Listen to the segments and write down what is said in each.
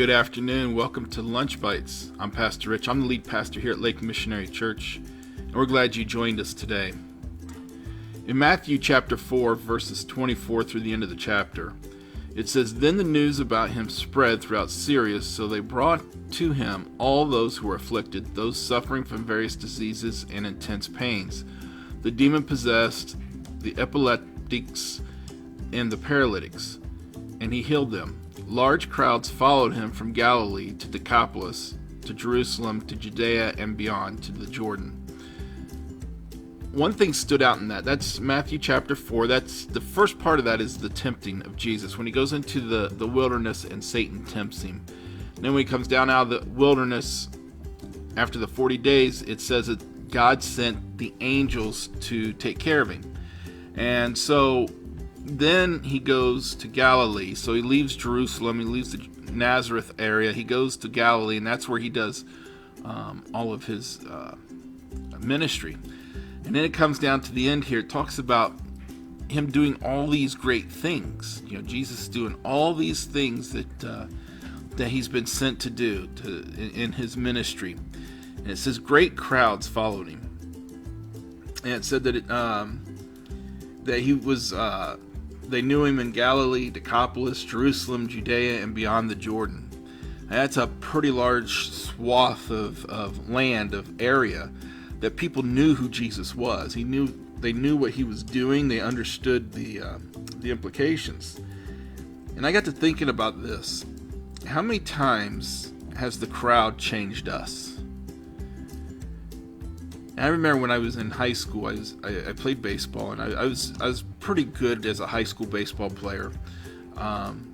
Good afternoon. Welcome to Lunch Bites. I'm Pastor Rich. I'm the lead pastor here at Lake Missionary Church, and we're glad you joined us today. In Matthew chapter 4, verses 24 through the end of the chapter, it says, "Then the news about him spread throughout Syria, so they brought to him all those who were afflicted, those suffering from various diseases and intense pains, the demon-possessed, the epileptics, and the paralytics, and he healed them. Large crowds followed him from Galilee to Decapolis, to Jerusalem, to Judea, and beyond, to the Jordan." One thing stood out in that. That's Matthew chapter 4. That's the first part of that is the tempting of Jesus. When he goes into the wilderness and Satan tempts him. And then when he comes down out of the wilderness after the 40 days, it says that God sent the angels to take care of him. And so then he goes to Galilee. So he leaves Jerusalem, he leaves the Nazareth area, he goes to Galilee, and that's where he does all of his ministry. And then it comes down to the end here. It talks about him doing all these great things. You know, Jesus is doing all these things that he's been sent to do in his ministry. And it says great crowds followed him. And it said that that he was. They knew him in Galilee, Decapolis, Jerusalem, Judea, and beyond the Jordan. And that's a pretty large swath of land, of area, that people knew who Jesus was. They knew what he was doing. They understood the implications. And I got to thinking about this. How many times has the crowd changed us? And I remember when I was in high school, I played baseball, and I was pretty good as a high school baseball player. And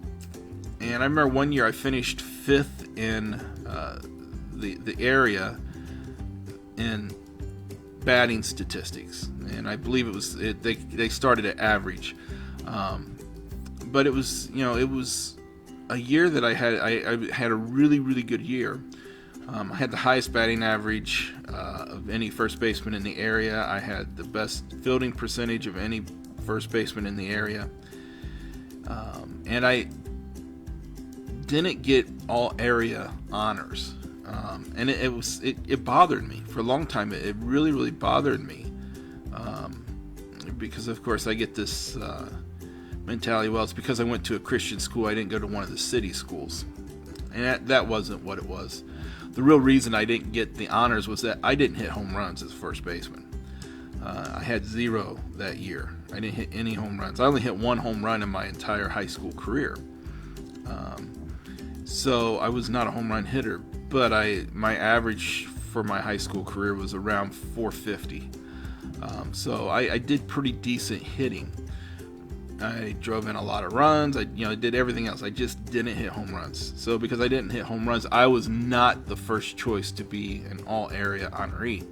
I remember one year I finished 5th in the area in batting statistics, and I believe they started at average. But it was a year that I had a really good year. I had the highest batting average of any first baseman in the area. I had the best fielding percentage of any first baseman in the area. And I didn't get all area honors. And it bothered me for a long time. It really bothered me. Because of course I get this mentality, well, it's because I went to a Christian school, I didn't go to one of the city schools. And that wasn't what it was. The real reason I didn't get the honors was that I didn't hit home runs as first baseman. I had 0 that year. I didn't hit any home runs. I only hit 1 home run in my entire high school career. So I was not a home run hitter, but my average for my high school career was around 450. So I did pretty decent hitting. I drove in a lot of runs. I did everything else. I just didn't hit home runs. So because I didn't hit home runs, I was not the first choice to be an all-area honoree.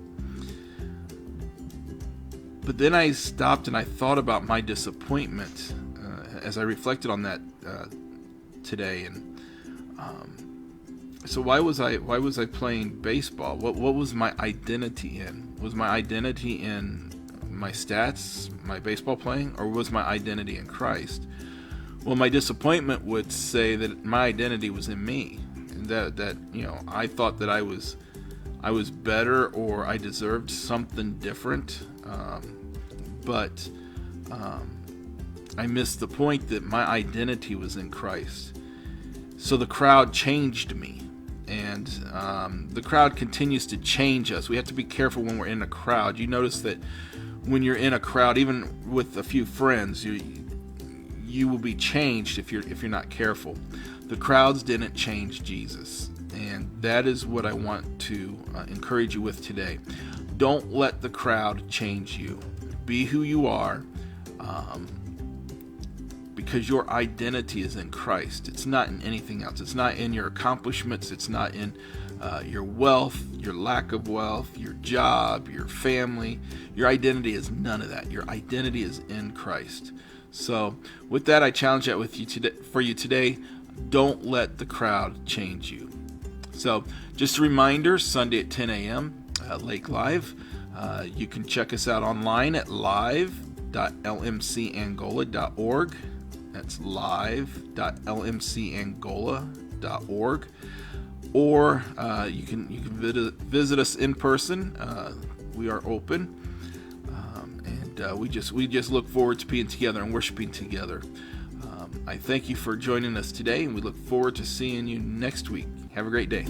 But then I stopped and I thought about my disappointment as I reflected on that today. And so why was I playing baseball? What was my identity in? Was my identity in my stats, my baseball playing, or was my identity in Christ? Well, my disappointment would say that my identity was in me, and that I thought that I was better, or I deserved something different, but I missed the point that my identity was in Christ. So the crowd changed me, and the crowd continues to change us. We have to be careful when we're in a crowd. You notice that when you're in a crowd, even with a few friends, you will be changed if you're not careful. The crowds didn't change Jesus, and that is what I want to encourage you with today. Don't let the crowd change you. Be who you are, because your identity is in Christ. It's not in anything else. It's not in your accomplishments. It's not in your wealth, your lack of wealth, your job, your family. Your identity is none of that. Your identity is in Christ. So with that, I challenge that for you today. Don't let the crowd change you. So just a reminder, Sunday at 10 a.m., Lake Live. You can check us out online at live.lmcangola.org. That's live.lmcangola.org. lifemissionary.org, or you can visit us in person. We are open, and we just look forward to being together and worshiping together. I thank you for joining us today, and we look forward to seeing you next week. Have a great day.